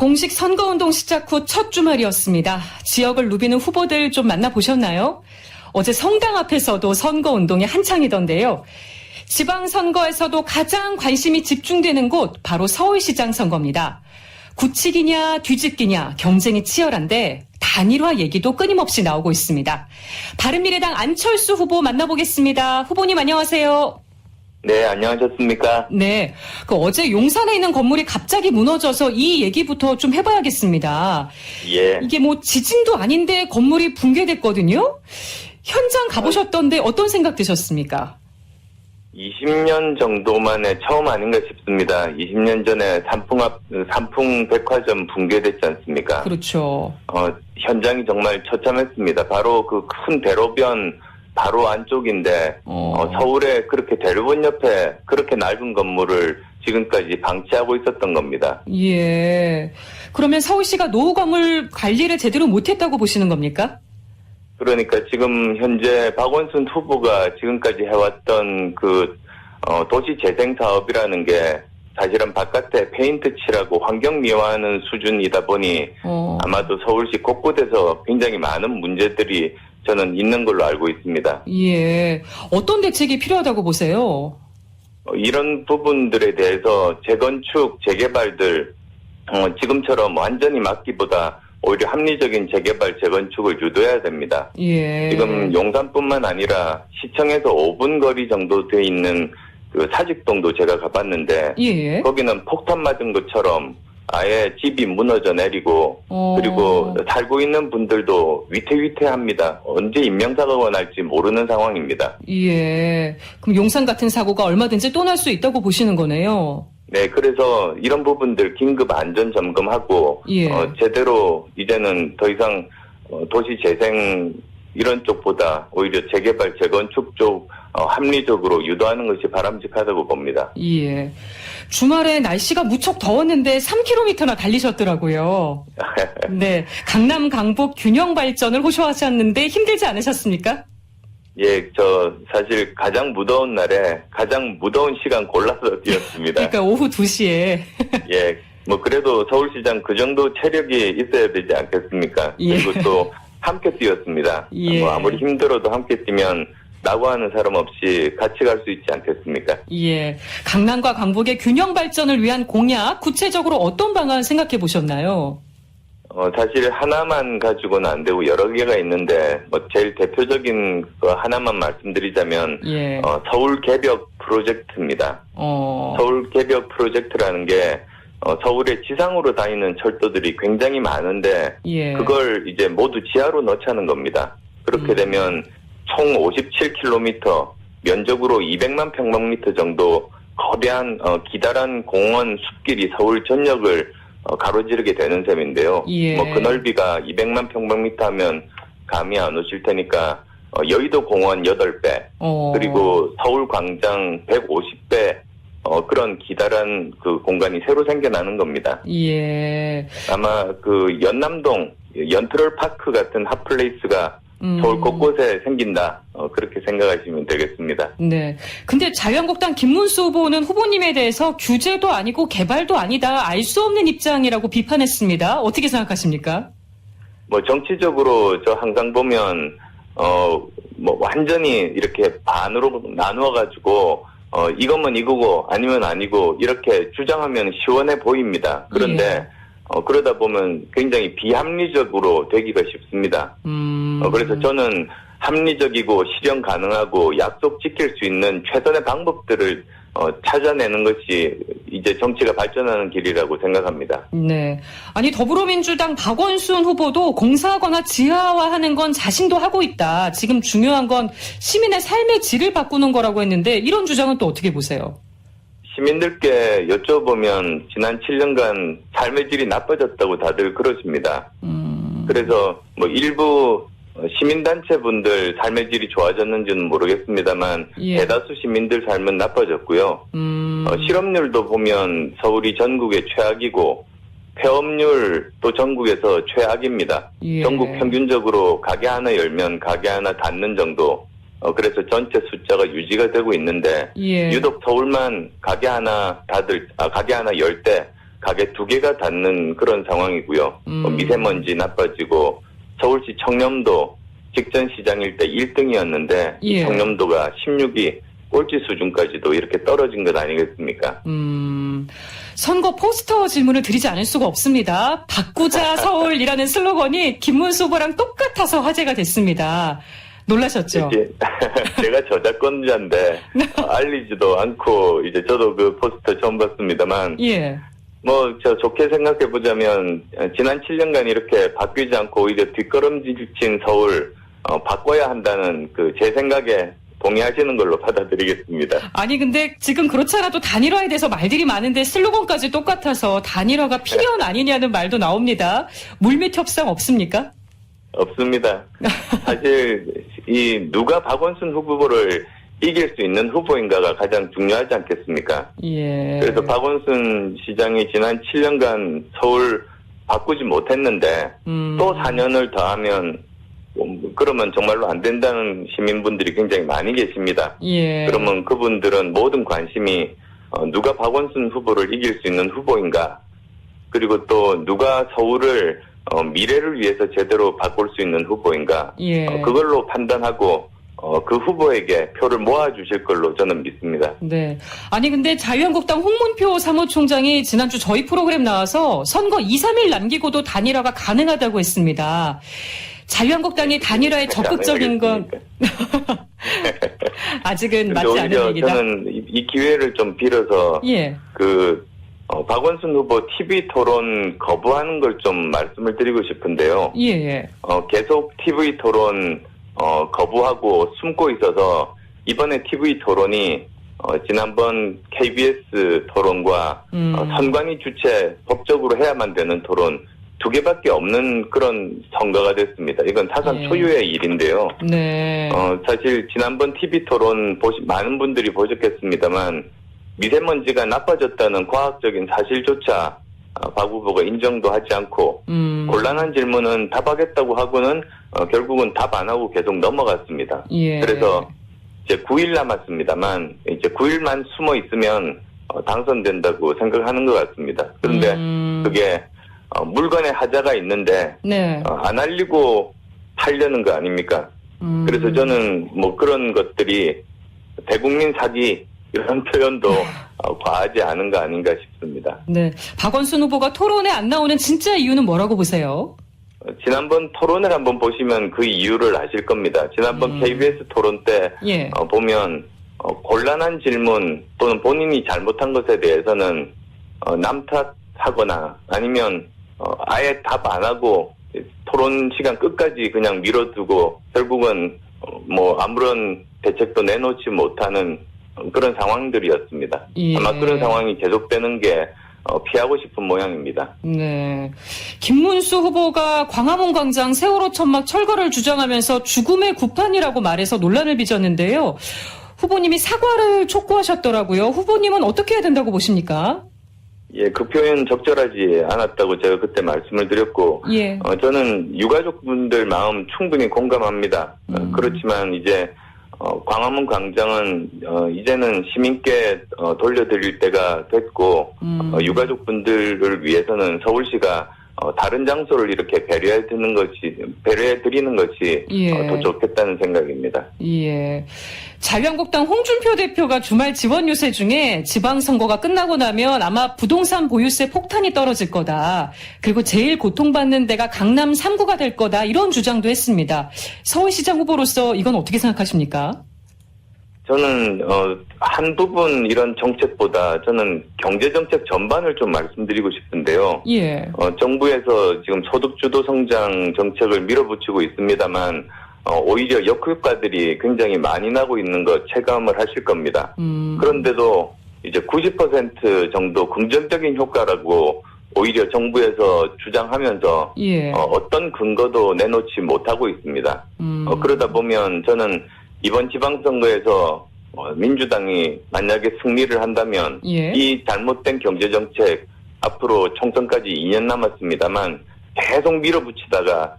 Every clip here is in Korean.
공식 선거운동 시작 후 첫 주말이었습니다. 지역을 누비는 후보들 좀 만나보셨나요? 어제 성당 앞에서도 선거운동이 한창이던데요. 지방선거에서도 가장 관심이 집중되는 곳 바로 서울시장 선거입니다. 굳히기냐 뒤집기냐 경쟁이 치열한데 단일화 얘기도 끊임없이 나오고 있습니다. 바른미래당 안철수 후보 만나보겠습니다. 후보님 안녕하세요. 네, 안녕하셨습니까? 네, 어제 용산에 있는 건물이 갑자기 무너져서 이 얘기부터 좀 해봐야겠습니다. 예. 이게 지진도 아닌데 건물이 붕괴됐거든요. 현장 가보셨던데 어떤 생각 드셨습니까? 20년 정도 만에 처음 아닌가 싶습니다. 20년 전에 삼풍 백화점 붕괴됐지 않습니까? 그렇죠. 현장이 정말 처참했습니다. 바로 그 큰 대로변 바로 안쪽인데 서울에 그렇게 대로변 옆에 그렇게 낡은 건물을 지금까지 방치하고 있었던 겁니다. 예. 그러면 서울시가 노후 건물 관리를 제대로 못했다고 보시는 겁니까? 그러니까 지금 현재 박원순 후보가 지금까지 해왔던 그 도시 재생 사업이라는 게 사실은 바깥에 페인트 칠하고 환경 미화하는 수준이다 보니 아마도 서울시 곳곳에서 굉장히 많은 문제들이 저는 있는 걸로 알고 있습니다. 예. 어떤 대책이 필요하다고 보세요? 이런 부분들에 대해서 재건축, 재개발들 지금처럼 완전히 막기보다 오히려 합리적인 재개발, 재건축을 유도해야 됩니다. 예. 지금 용산뿐만 아니라 시청에서 5분 거리 정도 돼 있는 그 사직동도 제가 가봤는데 예. 거기는 폭탄 맞은 것처럼 아예 집이 무너져 내리고 그리고 살고 있는 분들도 위태위태합니다. 언제 인명사고가 날지 모르는 상황입니다. 예. 그럼 용산 같은 사고가 얼마든지 또 날 수 있다고 보시는 거네요. 네, 그래서 이런 부분들 긴급 안전 점검하고 예. 제대로 이제는 더 이상 도시 재생 이런 쪽보다 오히려 재개발, 재건축 쪽 합리적으로 유도하는 것이 바람직하다고 봅니다. 예. 주말에 날씨가 무척 더웠는데 3km나 달리셨더라고요. 네. 강남 강북 균형 발전을 호소하셨는데 힘들지 않으셨습니까? 예, 저 사실 가장 무더운 날에 가장 무더운 시간 골라서 뛰었습니다. 그러니까 오후 2시에. 예, 그래도 서울시장 그 정도 체력이 있어야 되지 않겠습니까? 예. 그리고 또 함께 뛰었습니다. 예. 아무리 힘들어도 함께 뛰면 나고 하는 사람 없이 같이 갈 수 있지 않겠습니까? 예. 강남과 강북의 균형 발전을 위한 공약, 구체적으로 어떤 방안 생각해 보셨나요? 사실 하나만 가지고는 안 되고 여러 개가 있는데, 제일 대표적인 거 하나만 말씀드리자면, 예. 서울 개벽 프로젝트입니다. 서울 개벽 프로젝트라는 게, 서울의 지상으로 다니는 철도들이 굉장히 많은데, 예. 그걸 이제 모두 지하로 넣자는 겁니다. 그렇게 되면 총 57km, 면적으로 200만 평방미터 정도 거대한, 기다란 공원 숲길이 서울 전역을 가로지르게 되는 셈인데요. 예. 그 넓이가 200만 평방미터 하면 감이 안 오실 테니까 여의도 공원 8배 그리고 서울 광장 150배 그런 기다란 그 공간이 새로 생겨나는 겁니다. 예. 아마 그 연남동 연트럴 파크 같은 핫플레이스가 서울 곳곳에 생긴다. 그렇게 생각하시면 되겠습니다. 네. 근데 자유한국당 김문수 후보는 후보님에 대해서 규제도 아니고 개발도 아니다. 알 수 없는 입장이라고 비판했습니다. 어떻게 생각하십니까? 정치적으로 저 항상 보면 완전히 이렇게 반으로 나누어가지고 이것만 이거고 아니면 아니고 이렇게 주장하면 시원해 보입니다. 그런데 예. 그러다 보면 굉장히 비합리적으로 되기가 쉽습니다. 그래서 저는 합리적이고 실현 가능하고 약속 지킬 수 있는 최선의 방법들을 찾아내는 것이 이제 정치가 발전하는 길이라고 생각합니다. 네. 아니 더불어민주당 박원순 후보도 공사하거나 지하화하는 건 자신도 하고 있다. 지금 중요한 건 시민의 삶의 질을 바꾸는 거라고 했는데 이런 주장은 또 어떻게 보세요? 시민들께 여쭤보면 지난 7년간 삶의 질이 나빠졌다고 다들 그러십니다. 그래서 일부 시민단체분들 삶의 질이 좋아졌는지는 모르겠습니다만 예. 대다수 시민들 삶은 나빠졌고요. 실업률도 보면 서울이 전국의 최악이고 폐업률도 전국에서 최악입니다. 예. 전국 평균적으로 가게 하나 열면 가게 하나 닫는 정도. 그래서 전체 숫자가 유지가 되고 있는데 예. 유독 서울만 가게 하나 열 때 가게 2개가 닿는 그런 상황이고요. 미세먼지 나빠지고 서울시 청렴도 직전 시장일 때 1등이었는데 예. 청렴도가 16위 꼴찌 수준까지도 이렇게 떨어진 것 아니겠습니까? 선거 포스터 질문을 드리지 않을 수가 없습니다. 바꾸자 서울이라는 슬로건이 김문수 후보랑 똑같아서 화제가 됐습니다. 놀라셨죠? 제가 저작권자인데 알리지도 않고 이제 저도 그 포스터 처음 봤습니다만 예. 뭐 저 좋게 생각해 보자면 지난 7년간 이렇게 바뀌지 않고 오히려 뒷걸음질 서울 바꿔야 한다는 그 제 생각에 동의하시는 걸로 받아들이겠습니다. 아니 근데 지금 그렇지 않아도 단일화에 대해서 말들이 많은데 슬로건까지 똑같아서 단일화가 필연 아니냐는 말도 나옵니다. 물밑 협상 없습니까? 없습니다. 사실 이 누가 박원순 후보를 이길 수 있는 후보인가가 가장 중요하지 않겠습니까? 예. 그래서 박원순 시장이 지난 7년간 서울 바꾸지 못했는데 또 4년을 더하면 그러면 정말로 안 된다는 시민분들이 굉장히 많이 계십니다. 예. 그러면 그분들은 모든 관심이 누가 박원순 후보를 이길 수 있는 후보인가, 그리고 또 누가 서울을 미래를 위해서 제대로 바꿀 수 있는 후보인가, 예. 그걸로 판단하고 그 후보에게 표를 모아주실 걸로 저는 믿습니다. 네. 아니 근데 자유한국당 홍문표 사무총장이 지난주 저희 프로그램 나와서 선거 2, 3일 남기고도 단일화가 가능하다고 했습니다. 자유한국당이 단일화에 적극적인 건 아직은 맞지 않은 얘기다. 저는 이 기회를 좀 빌어서 예. 박원순 후보 TV 토론 거부하는 걸 좀 말씀을 드리고 싶은데요. 예. 계속 TV 토론 거부하고 숨고 있어서 이번에 TV 토론이 지난번 KBS 토론과 선관위 주최 법적으로 해야만 되는 토론 2개밖에 없는 그런 선거가 됐습니다. 이건 사상 예. 초유의 일인데요. 네. 사실 지난번 TV 토론 많은 분들이 보셨겠습니다만 미세먼지가 나빠졌다는 과학적인 사실조차 박 후보가 인정도 하지 않고 곤란한 질문은 답하겠다고 하고는 결국은 답 안 하고 계속 넘어갔습니다. 예. 그래서 이제 9일 남았습니다만 이제 9일만 숨어 있으면 당선된다고 생각하는 것 같습니다. 그런데 그게 물건에 하자가 있는데 네. 안 알리고 팔려는 거 아닙니까? 그래서 저는 뭐 그런 것들이 대국민 사기 이런 표현도 과하지 않은 거 아닌가 싶습니다. 네. 박원순 후보가 토론에 안 나오는 진짜 이유는 뭐라고 보세요? 지난번 토론을 한번 보시면 그 이유를 아실 겁니다. 지난번 KBS 토론 때 예. 보면 곤란한 질문 또는 본인이 잘못한 것에 대해서는 남 탓하거나 아니면 아예 답 안 하고 토론 시간 끝까지 그냥 미뤄두고 결국은 뭐 아무런 대책도 내놓지 못하는 그런 상황들이었습니다. 예. 아마 그런 상황이 계속되는 게 피하고 싶은 모양입니다. 네. 김문수 후보가 광화문 광장 세월호 천막 철거를 주장하면서 죽음의 구판이라고 말해서 논란을 빚었는데요. 후보님이 사과를 촉구하셨더라고요. 후보님은 어떻게 해야 된다고 보십니까? 예, 그 표현 적절하지 않았다고 제가 그때 말씀을 드렸고, 예. 저는 유가족분들 마음 충분히 공감합니다. 그렇지만 이제 광화문 광장은 이제는 시민께 돌려드릴 때가 됐고, 유가족분들을 위해서는 서울시가 다른 장소를 이렇게 배려해 드리는 것이 예. 더 좋겠다는 생각입니다. 예. 자유한국당 홍준표 대표가 주말 지원 유세 중에 지방선거가 끝나고 나면 아마 부동산 보유세 폭탄이 떨어질 거다. 그리고 제일 고통받는 데가 강남 3구가 될 거다. 이런 주장도 했습니다. 서울시장 후보로서 이건 어떻게 생각하십니까? 저는 한 부분 이런 정책보다 저는 경제정책 전반을 좀 말씀드리고 싶은데요. 예. 정부에서 지금 소득주도 성장 정책을 밀어붙이고 있습니다만 오히려 역효과들이 굉장히 많이 나고 있는 것 체감을 하실 겁니다. 그런데도 이제 90% 정도 긍정적인 효과라고 오히려 정부에서 주장하면서 예. 어떤 근거도 내놓지 못하고 있습니다. 그러다 보면 저는 이번 지방선거에서 민주당이 만약에 승리를 한다면 예. 이 잘못된 경제정책 앞으로 총선까지 2년 남았습니다만 계속 밀어붙이다가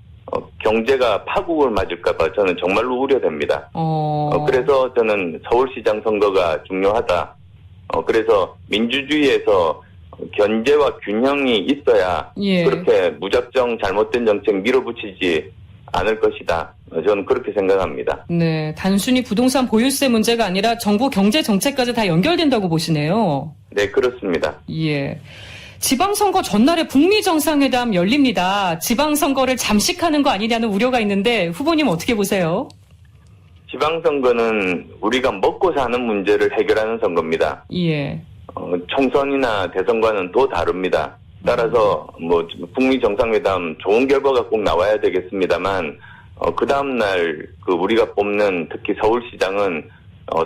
경제가 파국을 맞을까봐 저는 정말로 우려됩니다. 그래서 저는 서울시장 선거가 중요하다. 그래서 민주주의에서 견제와 균형이 있어야 예. 그렇게 무작정 잘못된 정책 밀어붙이지 않을 것이다. 저는 그렇게 생각합니다. 네, 단순히 부동산 보유세 문제가 아니라 정부 경제 정책까지 다 연결된다고 보시네요. 네, 그렇습니다. 예. 지방선거 전날에 북미 정상회담 열립니다. 지방선거를 잠식하는 거 아니냐는 우려가 있는데 후보님 어떻게 보세요? 지방선거는 우리가 먹고 사는 문제를 해결하는 선거입니다. 예. 총선이나 대선과는 또 다릅니다. 따라서 뭐 북미 정상회담 좋은 결과가 꼭 나와야 되겠습니다만 그 다음날 그 우리가 뽑는 특히 서울시장은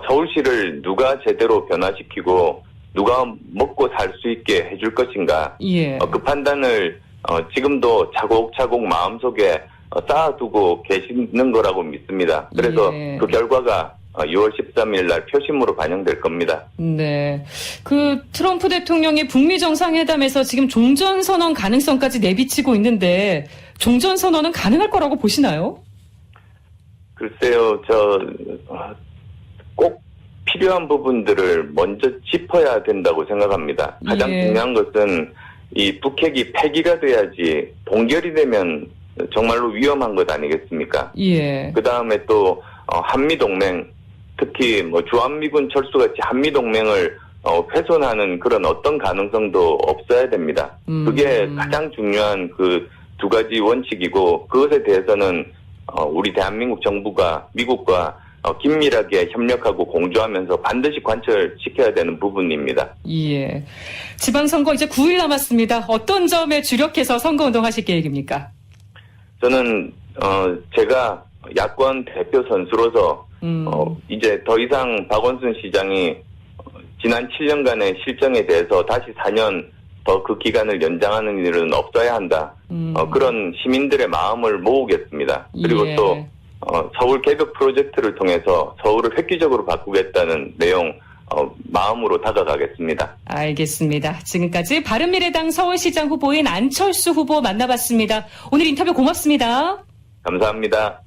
서울시를 누가 제대로 변화시키고 누가 먹고 살 수 있게 해줄 것인가. 예. 그 판단을 지금도 차곡차곡 마음속에 쌓아두고 계시는 거라고 믿습니다. 그래서 예. 그 결과가 6월 13일 날 표심으로 반영될 겁니다. 네. 그 트럼프 대통령이 북미 정상회담에서 지금 종전선언 가능성까지 내비치고 있는데 종전선언은 가능할 거라고 보시나요? 글쎄요, 꼭 필요한 부분들을 먼저 짚어야 된다고 생각합니다. 가장 예. 중요한 것은 이 북핵이 폐기가 돼야지 동결이 되면 정말로 위험한 것 아니겠습니까? 예. 그 다음에 또 한미동맹, 특히 뭐 주한미군 철수같이 한미동맹을 훼손하는 그런 어떤 가능성도 없어야 됩니다. 그게 가장 중요한 그 두 가지 원칙이고 그것에 대해서는 우리 대한민국 정부가 미국과 긴밀하게 협력하고 공조하면서 반드시 관철시켜야 되는 부분입니다. 예. 지방선거 이제 9일 남았습니다. 어떤 점에 주력해서 선거운동 하실 계획입니까? 저는 제가 야권 대표 선수로서 이제 더 이상 박원순 시장이 지난 7년간의 실정에 대해서 다시 4년 더 그 기간을 연장하는 일은 없어야 한다. 그런 시민들의 마음을 모으겠습니다. 그리고 예. 또 서울 개벽 프로젝트를 통해서 서울을 획기적으로 바꾸겠다는 내용 마음으로 다가가겠습니다. 알겠습니다. 지금까지 바른미래당 서울시장 후보인 안철수 후보 만나봤습니다. 오늘 인터뷰 고맙습니다. 감사합니다.